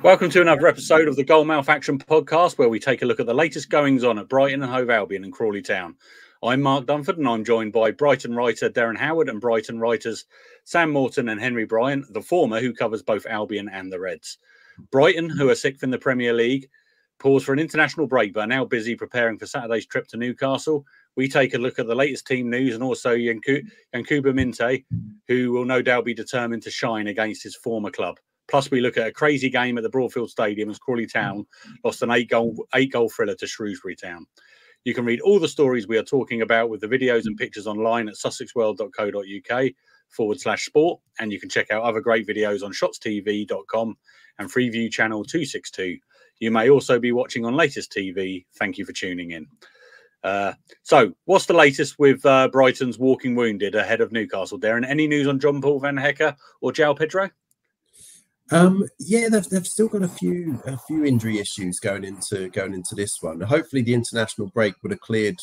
Welcome to another episode of the Gull-Mouth Action podcast, where we take a look at the latest goings on at Brighton and Hove Albion and Crawley Town. I'm Mark Dunford, and I'm joined by Brighton writer Derren Howard and Brighton writers Sam Morton and Henry Bryant, the former who covers both Albion and the Reds. Brighton, who are sixth in the Premier League, pause for an international break, but are now busy preparing for Saturday's trip to Newcastle. We take a look at the latest team news and also Yankuba Minteh, who will no doubt be determined to shine against his former club. Plus, we look at a crazy game at the Broadfield Stadium as Crawley Town lost an eight-goal thriller to Shrewsbury Town. You can read all the stories we are talking about with the videos and pictures online at sussexworld.co.uk/sport. And you can check out other great videos on shotstv.com and Freeview Channel 262. You may also be watching on Latest TV. Thank you for tuning in. So, what's the latest with Brighton's walking wounded ahead of Newcastle, Derren? Any news on John Paul Van Hecke or João Pedro? Yeah, they've still got a few injury issues going into this one. Hopefully, the international break would have cleared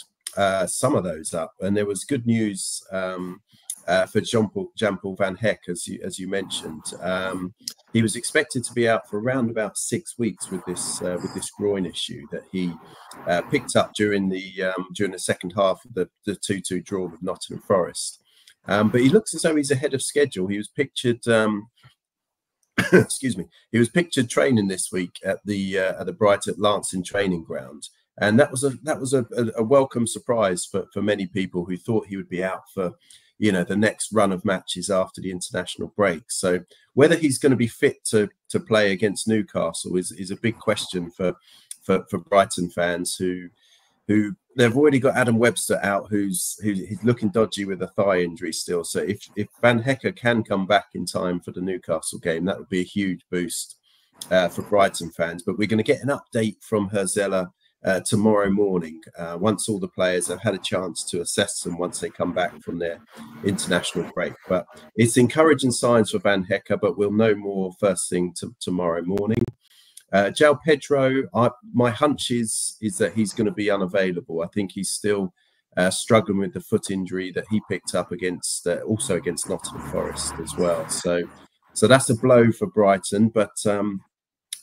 some of those up, and there was good news for John Paul Van Hecke, as you mentioned. He was expected to be out for around about 6 weeks with this groin issue that he picked up during the second half of the 2-2 draw with Nottingham Forest. But he looks as though he's ahead of schedule. He was pictured. Excuse me. He was pictured training this week at the Brighton Lancing training ground, and that was a welcome surprise for many people who thought he would be out for the next run of matches after the international break. So whether he's going to be fit to play against Newcastle is a big question for Brighton fans who they've already got Adam Webster out, who's looking dodgy with a thigh injury still. So if Van Hecke can come back in time for the Newcastle game, that would be a huge boost for Brighton fans. But we're going to get an update from Herzella tomorrow morning once all the players have had a chance to assess them once they come back from their international break. But it's encouraging signs for Van Hecke, but we'll know more first thing tomorrow morning. João Pedro, my hunch is that he's going to be unavailable. I think he's still struggling with the foot injury that he picked up also against Nottingham Forest as well. So that's a blow for Brighton. But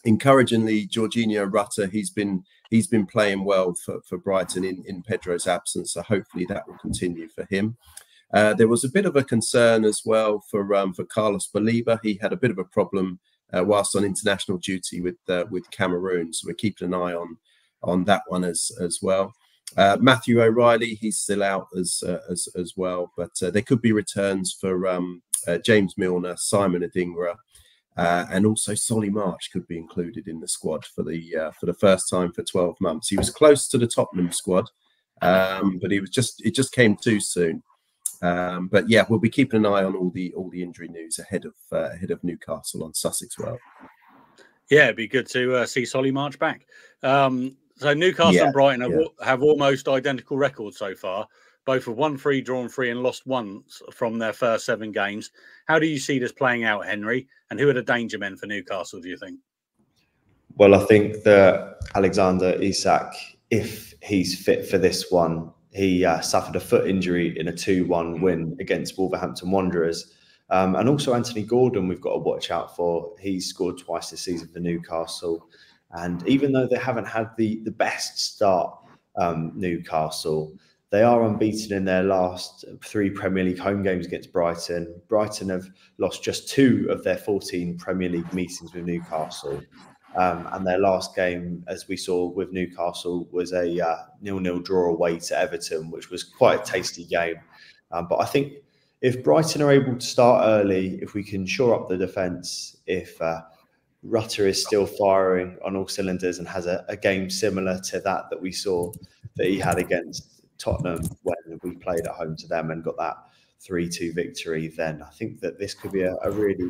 encouragingly, Jorginho Rutter, he's been playing well for Brighton in Pedro's absence. So hopefully that will continue for him. There was a bit of a concern as well for Carlos Baleba. He had a bit of a problem whilst on international duty with Cameroon, so we're keeping an eye on that one as well. Matthew O'Reilly, he's still out as well, but there could be returns for James Milner, Simon Adingra, and also Solly March could be included in the squad for the first time for 12 months. He was close to the Tottenham squad, but it just came too soon. But yeah, we'll be keeping an eye on all the injury news ahead of Newcastle on Sussex World. Yeah, it'd be good to see Solly March back. So Newcastle and Brighton have almost identical records so far. Both have won 3, drawn 3, and lost once from their first 7 games. How do you see this playing out, Henry? And who are the danger men for Newcastle, do you think? Well, I think that Alexander Isak, if he's fit for this one, he suffered a foot injury in a 2-1 win against Wolverhampton Wanderers. And also Anthony Gordon, we've got to watch out for. He's scored twice this season for Newcastle. And even though they haven't had the best start, Newcastle, they are unbeaten in their last 3 Premier League home games against Brighton. Brighton have lost just 2 of their 14 Premier League meetings with Newcastle. And their last game, as we saw with Newcastle, was a 0-0 draw away to Everton, which was quite a tasty game. But I think if Brighton are able to start early, if we can shore up the defence, if Rutter is still firing on all cylinders and has a game similar to that we saw that he had against Tottenham when we played at home to them and got that 3-2 victory, then I think that this could be a really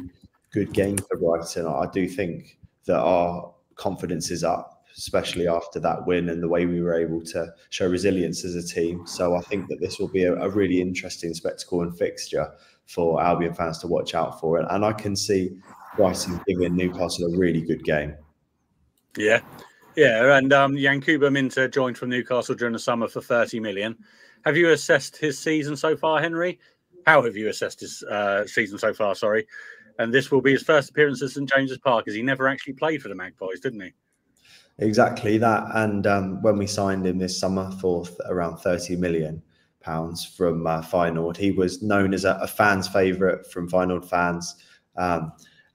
good game for Brighton. I do think that our confidence is up, especially after that win and the way we were able to show resilience as a team. So I think that this will be a really interesting spectacle and fixture for Albion fans to watch out for. And I can see Brighton giving Newcastle a really good game. Yeah, and Yankuba Minteh joined from Newcastle during the summer for 30 million. Have you assessed his season so far, Henry? How have you assessed his season so far, sorry? And this will be his first appearance at St James's Park, as he never actually played for the Magpies, didn't he? Exactly that. And when we signed him this summer for around £30 million from Feyenoord, he was known as a fan's favourite from Feyenoord fans.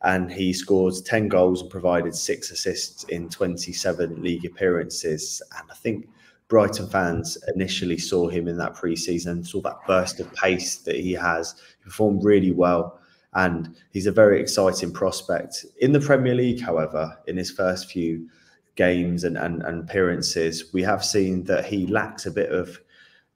And he scored 10 goals and provided 6 assists in 27 league appearances. And I think Brighton fans initially saw him in that pre-season, saw that burst of pace that he has. He performed really well, and he's a very exciting prospect. In the Premier League, however, in his first few games and appearances, we have seen that he lacks a bit of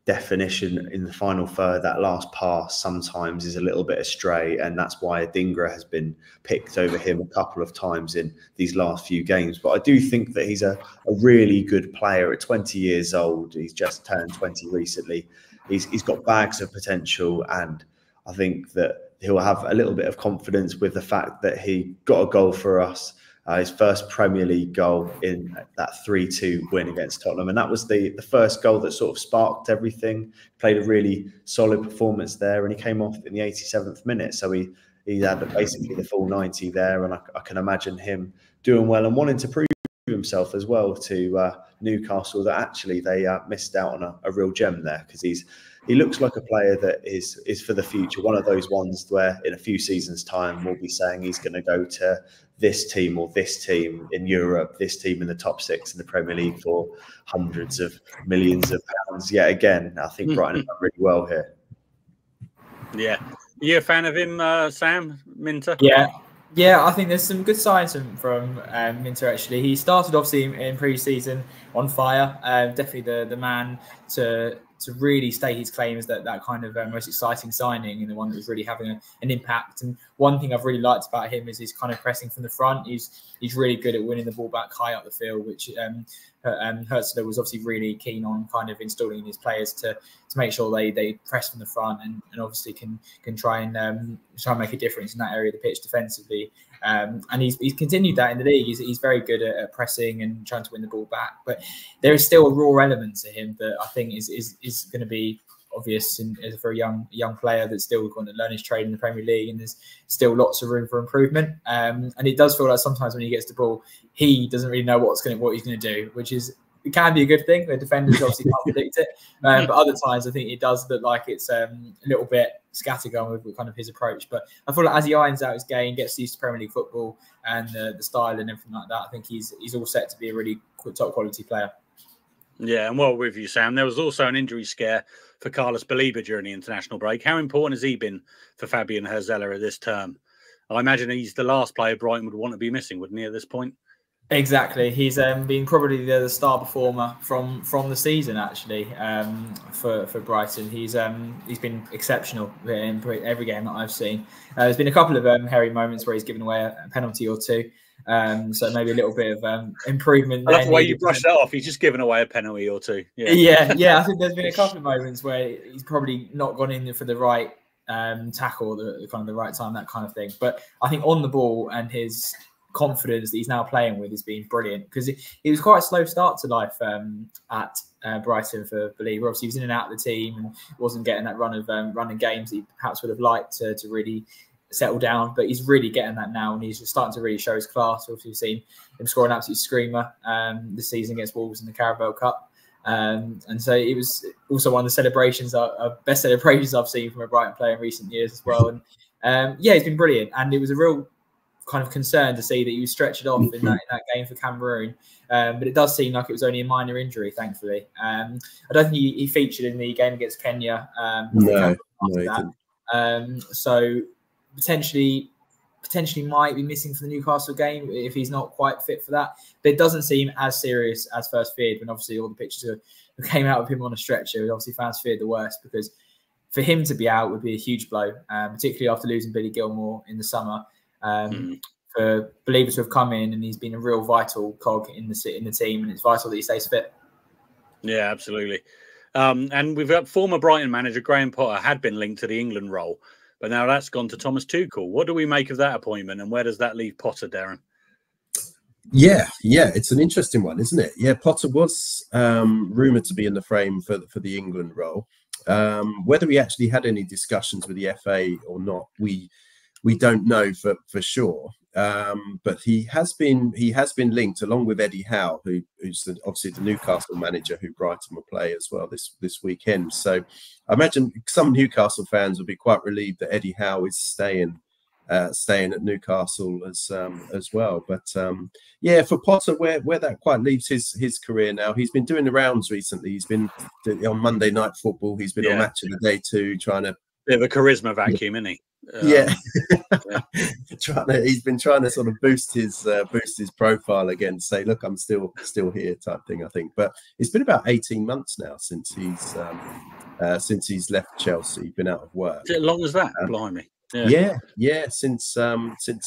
definition in the final third. That last pass sometimes is a little bit astray, and that's why Adingra has been picked over him a couple of times in these last few games. But I do think that he's a really good player at 20 years old. He's just turned 20 recently. He's got bags of potential, and I think that he'll have a little bit of confidence with the fact that he got a goal for us. His first Premier League goal in that 3-2 win against Tottenham. And that was the first goal that sort of sparked everything. Played a really solid performance there, and he came off in the 87th minute. So he had basically the full 90 there, and I can imagine him doing well and wanting to prove himself as well to Newcastle, that actually they missed out on a real gem there, because he looks like a player that is for the future. One of those ones where in a few seasons' time we'll be saying he's going to go to this team or this team in Europe, this team in the top 6 in the Premier League for hundreds of millions of pounds. Yet again, I think Brighton have done really well here. Yeah. Are you a fan of him, Sam Minteh? Yeah, I think there's some good signs from Minteh, actually. He started, obviously, in pre-season on fire. Definitely the man to really state his claim as that kind of most exciting signing, and the one that was really having an impact. And one thing I've really liked about him is his kind of pressing from the front. He's really good at winning the ball back high up the field, which Hertzler was obviously really keen on kind of installing his players to make sure they press from the front and obviously can try and make a difference in that area of the pitch defensively. And he's continued that in the league. He's very good at pressing and trying to win the ball back, but there is still a raw element to him that I think is going to be obvious as a very young player that's still going to learn his trade in the Premier League, and there's still lots of room for improvement. And it does feel like sometimes when he gets the ball, he doesn't really know what he's going to do, which is, it can be a good thing. The defenders obviously can't predict it, but other times I think it does look like it's a little bit scattergun with kind of his approach. But I feel like as he irons out his game, gets used to Premier League football and the style and everything like that, I think he's all set to be a really top quality player. Yeah, and well with you, Sam, there was also an injury scare for Carlos Baleba during the international break. How important has he been for Fabian Herzella at this term? I imagine he's the last player Brighton would want to be missing, wouldn't he, at this point? Exactly. He's been probably the star performer from the season, actually, for Brighton. He's been exceptional in every game that I've seen. There's been a couple of hairy moments where he's given away a penalty or two. So maybe a little bit of improvement. I love the way you brushed that off. He's just given away a penalty or two. Yeah. I think there's been a couple of moments where he's probably not gone in for the right tackle, the kind of the right time, that kind of thing. But I think on the ball and his confidence that he's now playing with has been brilliant, because it was quite a slow start to life at Brighton for Baleba. Obviously, he was in and out of the team and wasn't getting that run of running games that he perhaps would have liked to really settle down, but he's really getting that now, and he's just starting to really show his class. We've seen him score an absolute screamer this season against Wolves in the Carabao Cup, and so it was also one of the celebrations, best celebrations I've seen from a Brighton player in recent years as well. And he's been brilliant, and it was a real kind of concern to see that he was stretched off in that game for Cameroon, but it does seem like it was only a minor injury, thankfully. I don't think he featured in the game against Kenya. So potentially might be missing for the Newcastle game if he's not quite fit for that. But it doesn't seem as serious as first feared, when obviously all the pictures came out of him on a stretcher. Obviously fans feared the worst, because for him to be out would be a huge blow, particularly after losing Billy Gilmore in the summer. For Baleba to have come in, and he's been a real vital cog in the team, and it's vital that he stays fit. Yeah, absolutely. And we've got former Brighton manager Graham Potter had been linked to the England role, but now that's gone to Thomas Tuchel. What do we make of that appointment, and where does that leave Potter, Derren? Yeah, it's an interesting one, isn't it? Yeah, Potter was rumoured to be in the frame for the England role. Whether he actually had any discussions with the FA or not, we we don't know for sure. But he has been linked, along with Eddie Howe, who's obviously the Newcastle manager, who Brighton will play as well this weekend. So I imagine some Newcastle fans will be quite relieved that Eddie Howe is staying at Newcastle as well. But yeah, for Potter, where that quite leaves his career now, he's been doing the rounds recently. He's been on Monday Night Football. He's been on Match of the Day too, trying to. Bit of a charisma vacuum, isn't he? Yeah. He's been trying to sort of boost his profile again, say, look, I'm still here type thing, I think. But it's been about 18 months now since he's left Chelsea, been out of work. Is it as long as that? Blimey. Yeah. Since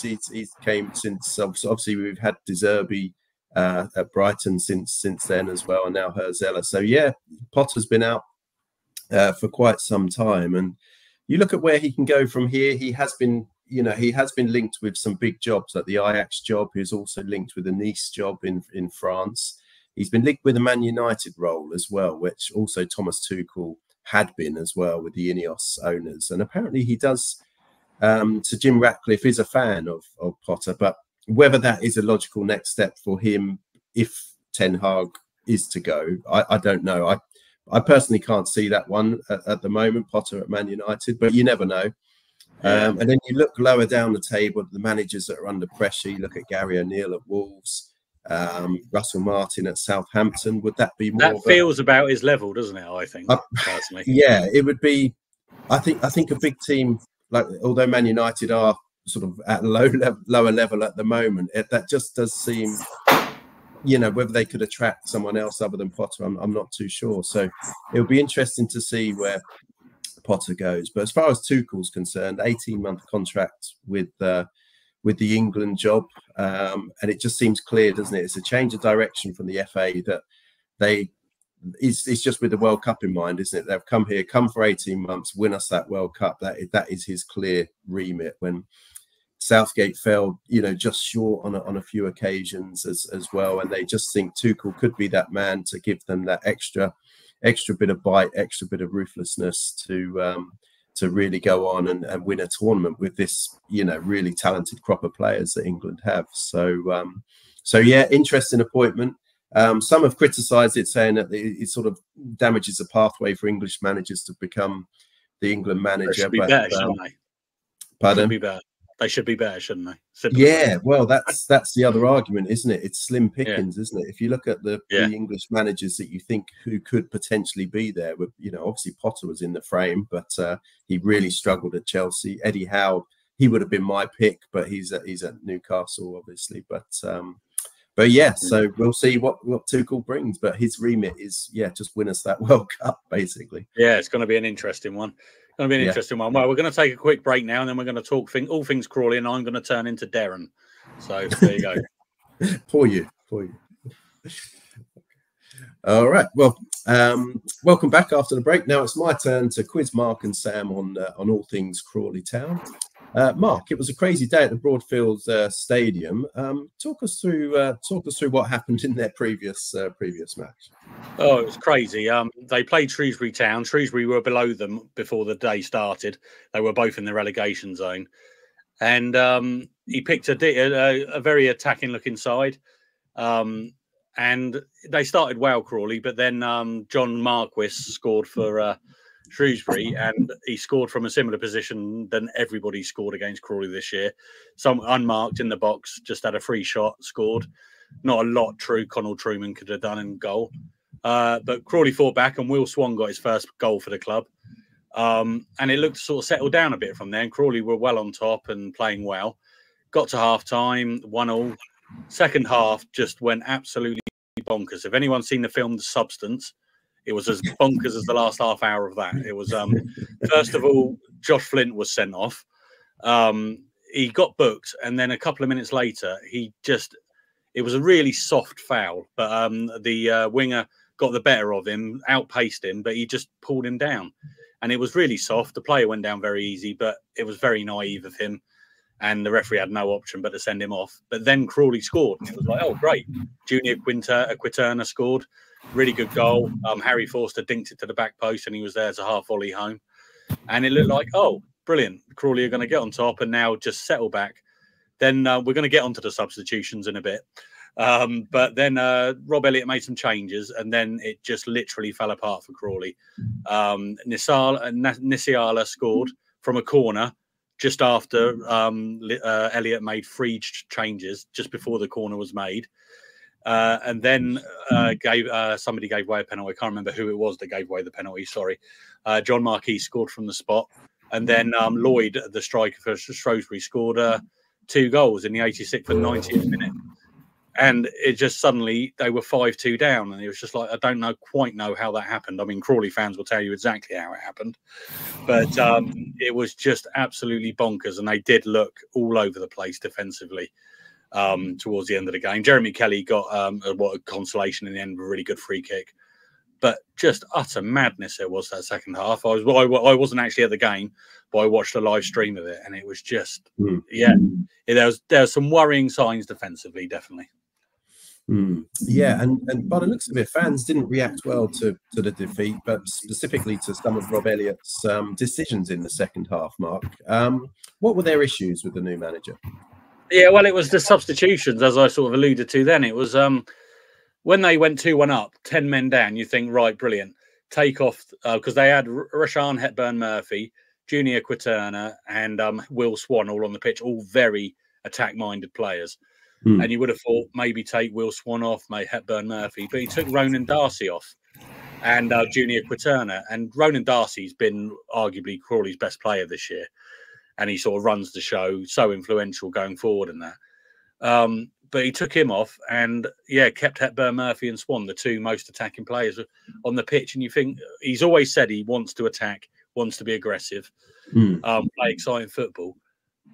he came, since obviously we've had De Zerbi at Brighton since then as well, and now Herzella. So yeah, Potter's been out for quite some time, and you look at where he can go from here. He has been linked with some big jobs, like the Ajax job. He's also linked with the Nice job in France. He's been linked with a Man United role as well, which also Thomas Tuchel had been as well with the Ineos owners. And apparently he does. So Jim Ratcliffe is a fan of Potter, but whether that is a logical next step for him if Ten Hag is to go, I don't know. I personally can't see that one at the moment, Potter at Man United, but you never know. And then you look lower down the table, the managers that are under pressure. You look at Gary O'Neill at Wolves, Russell Martin at Southampton. Would that be more? That feels about his level, doesn't it? I think personally. Yeah, it would be. I think a big team, like, although Man United are sort of at lower level at the moment, that just does seem. Whether they could attract someone else other than Potter, I'm not too sure. So it'll be interesting to see where Potter goes. But as far as Tuchel's concerned, 18-month contract with the England job, and it just seems clear, doesn't it? It's a change of direction from the FA that it's just with the World Cup in mind, isn't it? They've come for 18 months, win us that World Cup. That is his clear remit. When Southgate fell, just short on a few occasions as well, and they just think Tuchel could be that man to give them that extra bit of bite, extra bit of ruthlessness to really go on and win a tournament with this, really talented crop of players that England have. So yeah, interesting appointment. Some have criticised it, saying that it sort of damages the pathway for English managers to become the England manager. It should be better, shouldn't they? Pardon? Should be better. They should be better, shouldn't they? Yeah, well, that's the other argument, isn't it? It's slim pickings, isn't it? If you look at the English managers that you think who could potentially be there, obviously Potter was in the frame, but he really struggled at Chelsea. Eddie Howe, he would have been my pick, but he's at Newcastle, obviously. But yeah, so we'll see what Tuchel brings. But his remit is just win us that World Cup, basically. Yeah, it's going to be an interesting one. Going to be an interesting one. Well, we're going to take a quick break now, and then we're going to talk all things Crawley, and I'm going to turn into Derren. So there you go. Poor you. All right. Well, welcome back after the break. Now it's my turn to quiz Mark and Sam on all things Crawley Town. Mark, it was a crazy day at the Broadfield Stadium. Talk us through what happened in their previous match. Oh, it was crazy. They played Shrewsbury Town. Shrewsbury were below them before the day started. They were both in the relegation zone, and he picked a very attacking-looking side. And they started well, Crawley, but then John Marquis scored for Shrewsbury, and he scored from a similar position than everybody scored against Crawley this year. Some unmarked in the box, just had a free shot, scored. Not a lot Connell Truman could have done in goal. But Crawley fought back, and Will Swan got his first goal for the club. And it looked to sort of settle down a bit from there, and Crawley were well on top and playing well. Got to half-time, 1-1. Second half just went absolutely bonkers. If anyone's seen the film The Substance, it was as bonkers as the last half hour of that. It was, first of all, Josh Flint was sent off. He got booked, and then a couple of minutes later, it was a really soft foul, but the winger got the better of him, outpaced him, but he just pulled him down. And it was really soft. The player went down very easy, but it was very naive of him. And the referee had no option but to send him off. But then Crawley scored. And it was like, oh, great. Junior Quiterna scored. Really good goal. Harry Forster dinked it to the back post, and he was there as a half volley home. And it looked like, oh, brilliant. Crawley are going to get on top and now just settle back. Then we're going to get onto the substitutions in a bit. But then Rob Elliott made some changes, and then it just literally fell apart for Crawley. Nisiala scored from a corner just after Elliott made 3 changes just before the corner was made. And then somebody gave away a penalty. I can't remember who it was that gave away the penalty. Sorry. John Marquis scored from the spot. And then Lloyd, the striker for Shrewsbury, scored 2 goals in the 86th and 90th minute. And it just suddenly, they were 5-2 down. And it was just like, I don't quite know how that happened. I mean, Crawley fans will tell you exactly how it happened. But it was just absolutely bonkers. And they did look all over the place defensively towards the end of the game. Jeremy Kelly got a consolation in the end, a really good free kick. But just utter madness it was that second half. I wasn't actually at the game, but I watched a live stream of it. And it was just, there was some worrying signs defensively, definitely. Yeah, and by the looks of it, fans didn't react well to the defeat, but specifically to some of Rob Elliott's decisions in the second half, Mark. What were their issues with the new manager? Yeah, well, it was the substitutions, as I sort of alluded to then. It was when they went 2-1 up, 10 men down, you think, right, brilliant. Take off, because they had Rashaan Hepburn-Murphy, Junior Quaterna, and Will Swan all on the pitch, all very attack-minded players. And you would have thought maybe take Will Swan off, maybe Hepburn-Murphy, but he took Ronan Darcy off and Junior Quaterna. And Ronan Darcy's been arguably Crawley's best player this year. And he sort of runs the show, so influential going forward in that. But he took him off and, kept Hepburn-Murphy and Swan, the 2 most attacking players on the pitch. And you think, he's always said he wants to attack, wants to be aggressive, play exciting football.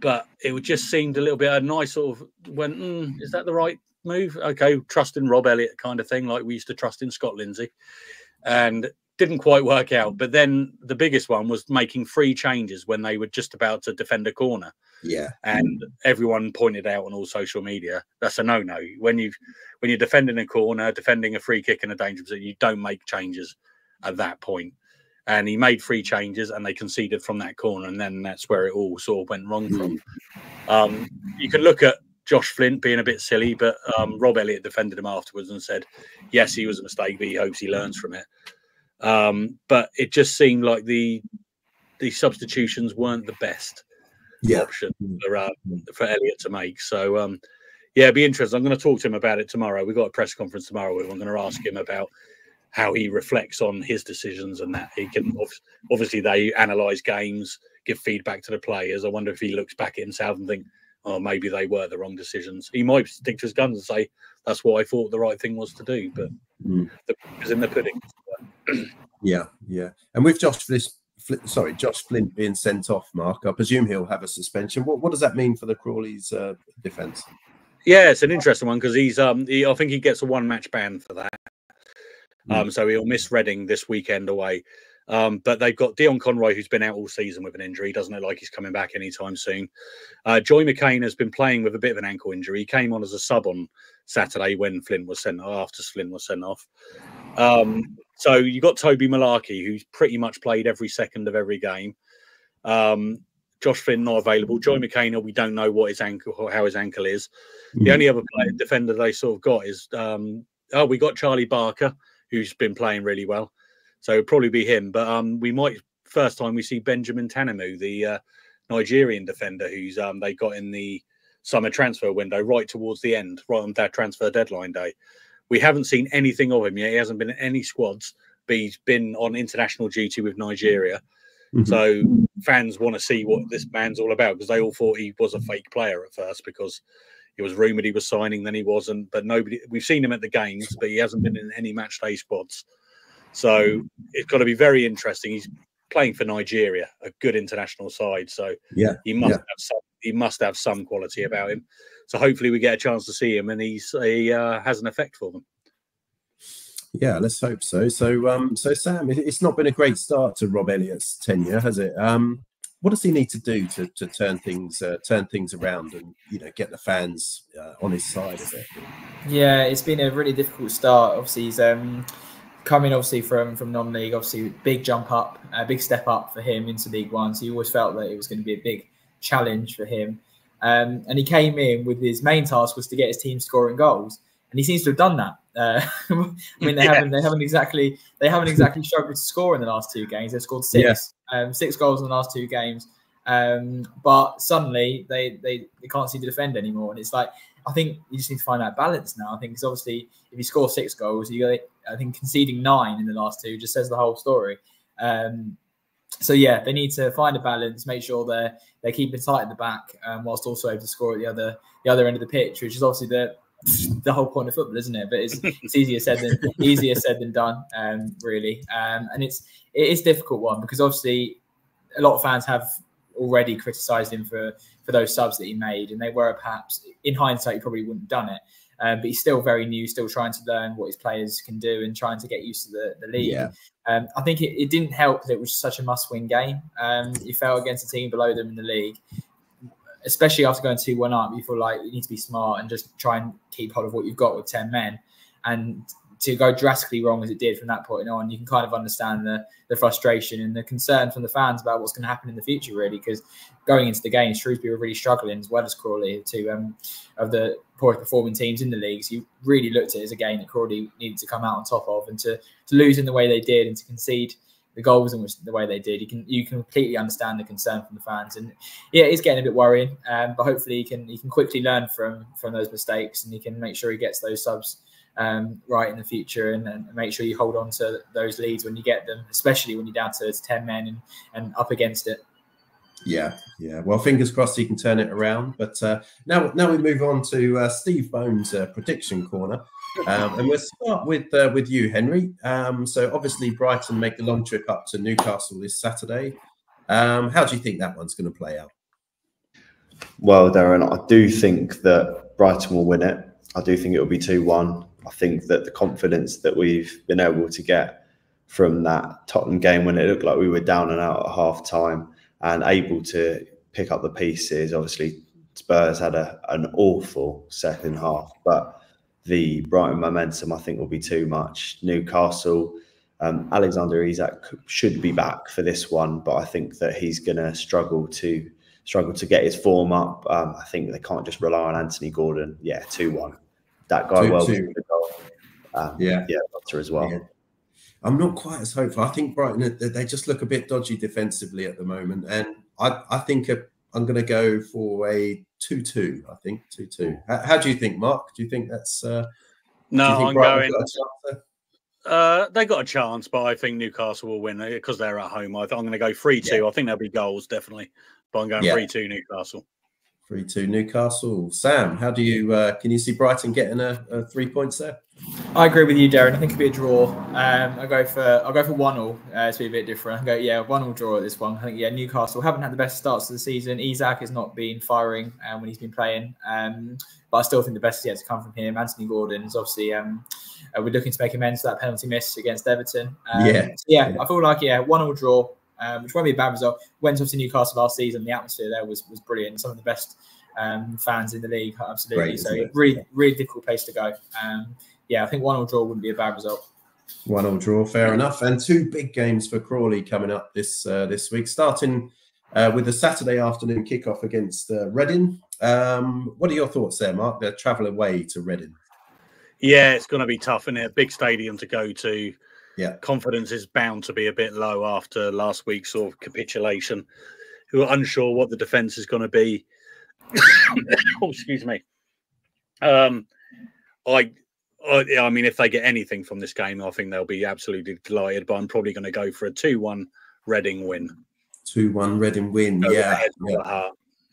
But it would just seemed a little bit a nice sort of is that the right move? Okay, trust in Rob Elliott kind of thing, like we used to trust in Scott Lindsay. And didn't quite work out. But then the biggest one was making 3 changes when they were just about to defend a corner. Yeah. And everyone pointed out on all social media, that's a no-no. When you're defending a corner, defending a free kick in a danger position, you don't make changes at that point. And he made 3 changes and they conceded from that corner. And then that's where it all sort of went wrong from. You can look at Josh Flint being a bit silly, but Rob Elliott defended him afterwards and said, yes, he was a mistake, but he hopes he learns from it. But it just seemed like the substitutions weren't the best option for Elliott to make. So, it'd be interesting. I'm going to talk to him about it tomorrow. We've got a press conference tomorrow where I'm going to ask him about how he reflects on his decisions and that. He can obviously they analyse games, give feedback to the players. I wonder if he looks back at himself and think, oh, maybe they were the wrong decisions. He might stick to his guns and say, that's what I thought the right thing was to do. But the proof is in the pudding. Yeah. And with Josh Flint being sent off, Mark, I presume he'll have a suspension. What does that mean for the Crawley's defence? Yeah, it's an interesting one because I think he gets a 1-match ban for that. So he'll miss Reading this weekend away. But they've got Dion Conroy, who's been out all season with an injury. Doesn't look like he's coming back anytime soon. Joy McCain has been playing with a bit of an ankle injury. He came on as a sub on Saturday when Flint was sent off, after Flint was sent off. So you've got Toby Malarkey, who's pretty much played every second of every game. Josh Flint not available. Joy McCain, we don't know what his ankle, how his ankle is. The only other defender they sort of got is we got Charlie Barker, who's been playing really well. So it'll probably be him. But we might, first time we see Benjamin Tanamu, the Nigerian defender who's they got in the summer transfer window right towards the end, right on that transfer deadline day. We haven't seen anything of him yet. He hasn't been in any squads, but he's been on international duty with Nigeria. So fans want to see what this man's all about because they all thought he was a fake player at first because it was rumoured he was signing, then he wasn't. But we've seen him at the games, but he hasn't been in any match day squads. So it's got to be very interesting. He's playing for Nigeria, a good international side. So he must have some quality about him. So hopefully we get a chance to see him and he has an effect for them. Yeah, let's hope so. So Sam, it's not been a great start to Rob Elliott's tenure, has it? What does he need to do to turn things around and get the fans on his side of it? Yeah, it's been a really difficult start. Obviously, he's coming obviously from non-league, obviously big jump up, a big step up for him into League One. So you always felt that it was going to be a big challenge for him. And he came in with his main task was to get his team scoring goals, and he seems to have done that. I mean, they haven't exactly struggled to score in the last 2 games. They've scored 6 goals in the last 2 games. But suddenly they can't seem to defend anymore, and it's like, I think you just need to find that balance now. I think because obviously if you score 6 goals, I think conceding 9 in the last 2 just says the whole story. So yeah, they need to find a balance, make sure they're keeping tight at the back, whilst also able to score at the other end of the pitch, which is obviously the whole point of football, isn't it? But it's easier said than done, really. And it is a difficult one because obviously a lot of fans have already criticised him for those subs that he made, and they were perhaps, in hindsight, he probably wouldn't have done it. But he's still very new, still trying to learn what his players can do and trying to get used to the league. Yeah. I think it didn't help that it was such a must-win game. He fell against a team below them in the league, especially after going 2-1 up. You feel like you need to be smart and just try and keep hold of what you've got with 10 men. And to go drastically wrong as it did from that point on, you can kind of understand the frustration and the concern from the fans about what's going to happen in the future, really, because going into the game, Shrewsbury were really struggling, as well as Crawley, of the poorest performing teams in the league. So you really looked at it as a game that Crawley needed to come out on top of, and to lose in the way they did and to concede the goals in the way they did, you can completely understand the concern from the fans. And yeah, it's getting a bit worrying, but hopefully he can quickly learn from those mistakes, and he can make sure he gets those subs right in the future, and make sure you hold on to those leads when you get them, especially when you're down to 10 men and up against it. Yeah. Well, fingers crossed he can turn it around. But now we move on to Steve Bones' prediction corner, and we'll start with you, Henry. So obviously Brighton make the long trip up to Newcastle this Saturday. How do you think that one's going to play out? Well, Derren, I do think that Brighton will win it. I do think it will be 2-1. I think that the confidence that we've been able to get from that Tottenham game, when it looked like we were down and out at half time and able to pick up the pieces, obviously Spurs had an awful second half, but the Brighton momentum, I think, will be too much. Newcastle, Alexander Isak should be back for this one, but I think that he's going to struggle to get his form up. I think they can't just rely on Anthony Gordon. Yeah, 2-1. That guy well was the goal. Yeah, Doctor as well. Yeah. I'm not quite as hopeful. I think Brighton, they just look a bit dodgy defensively at the moment, and I think I'm going to go for a 2-2. I think 2-2. How do you think, Mark? Do you think that's? No, I'm going. They got a chance, but I think Newcastle will win because they're at home. I'm going to go 3-2. Yeah. I think there'll be goals definitely, but I'm going 3-2 Newcastle. 3-2 Newcastle. Sam, how do you? Can you see Brighton getting a 3 points there? I agree with you, Derren. I think it'll be a draw. I'll go for 1-1. To be a bit different. I go 1-1 draw at this one. I think Newcastle haven't had the best starts to the season. Isak has not been firing when he's been playing, but I still think the best is yet to come from him. Anthony Gordon is obviously we're looking to make amends for that penalty miss against Everton. I feel like 1-1 draw, which won't be a bad result. Went to Newcastle last season. The atmosphere there was brilliant. Some of the best fans in the league, absolutely. So really difficult place to go. I think 1-1 draw wouldn't be a bad result. 1-1 draw, fair enough. And 2 big games for Crawley coming up this week, starting with the Saturday afternoon kickoff against Reading. What are your thoughts there, Mark? They're travelling away to Reading. Yeah, it's going to be tough, isn't it? A big stadium to go to. Yeah, confidence is bound to be a bit low after last week's sort of capitulation. Who are unsure what the defence is going to be. Oh, excuse me. I mean, if they get anything from this game, I think they'll be absolutely delighted. But I'm probably going to go for a 2-1 Reading win. 2-1 Reading win.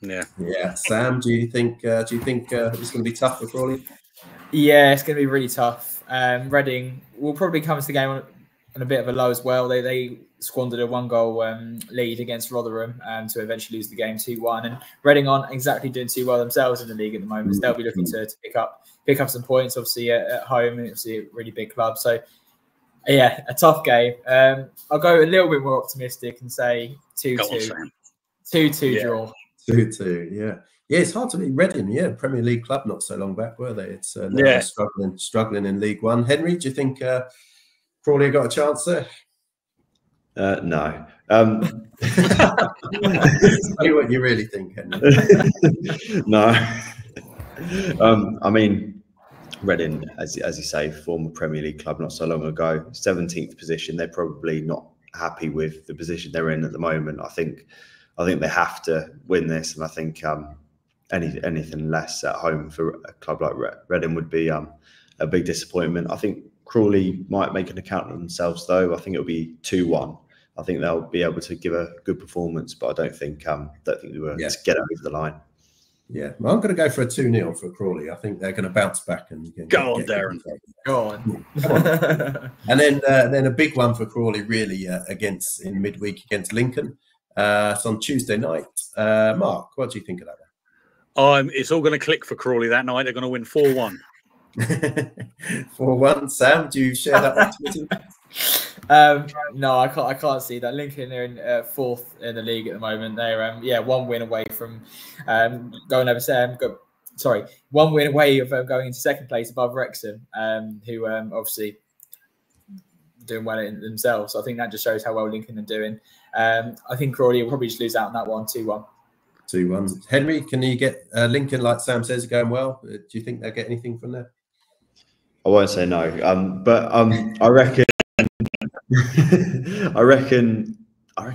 Yeah. Sam, do you think it's going to be tough for Crawley? Yeah, it's going to be really tough. Reading will probably come to the game on a bit of a low as well. They squandered a 1-goal lead against Rotherham to eventually lose the game 2-1. And Reading aren't exactly doing too well themselves in the league at the moment. So they'll be looking to pick up some points, obviously at home. Obviously a really big club. So a tough game. I'll go a little bit more optimistic and say 2-2. 2-2 draw. 2-2. Yeah. Yeah, it's hard to beat Reading. Yeah, Premier League club not so long back, were they? It's struggling in League One. Henry, do you think Crawley got a chance there? No. Say what you really think, Henry. No. I mean, Reading, as you say, former Premier League club not so long ago, 17th position. They're probably not happy with the position they're in at the moment. I think they have to win this, and I think anything less at home for a club like Reading would be a big disappointment. I think Crawley might make an account of themselves, though. I think it'll be 2-1. I think they'll be able to give a good performance, but I don't think they will get it over the line. Yeah, well, I'm going to go for a 2-0 for Crawley. I think they're going to bounce back and go on, Derren. Go on. And then a big one for Crawley, really, in midweek against Lincoln. It's on Tuesday night. Mark, what do you think of that one? It's all going to click for Crawley that night. They're going to win 4-1. 4-1. Sam, do you share that optimism? No, I can't see that. Lincoln are in fourth in the league at the moment. They're one win away from going over. One win away of going into second place above Wrexham, who obviously doing well in themselves. So I think that just shows how well Lincoln are doing. I think Crawley will probably just lose out on that one, 2-1. 2-1. Henry, can you get Lincoln, like Sam says, going well? Do you think they'll get anything from there? I won't say no, but I reckon. I reckon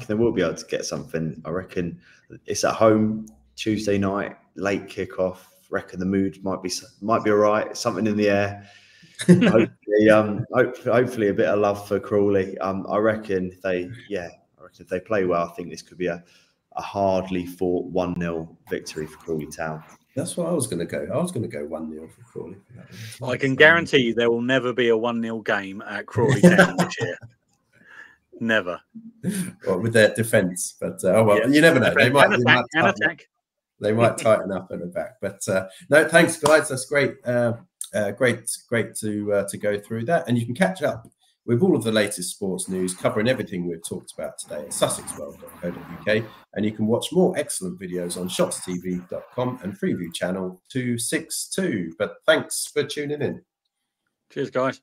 they will be able to get something. I reckon it's at home Tuesday night, late kickoff. Reckon the mood might be all right. Something in the air. Hopefully a bit of love for Crawley. I reckon if they play well, I think this could be a hardly fought 1-0 victory for Crawley Town. That's what I was going to go. I was going to go 1-0 for Crawley. I can guarantee you there will never be a 1-0 game at Crawley Town this year. Never. Well, with their defence, but you never know. They might tighten up at the back. But no, thanks, guys. That's great. Great to go through that, and you can catch up with all of the latest sports news, covering everything we've talked about today at sussexworld.co.uk, and you can watch more excellent videos on shotstv.com and Freeview channel 262. But thanks for tuning in. Cheers, guys.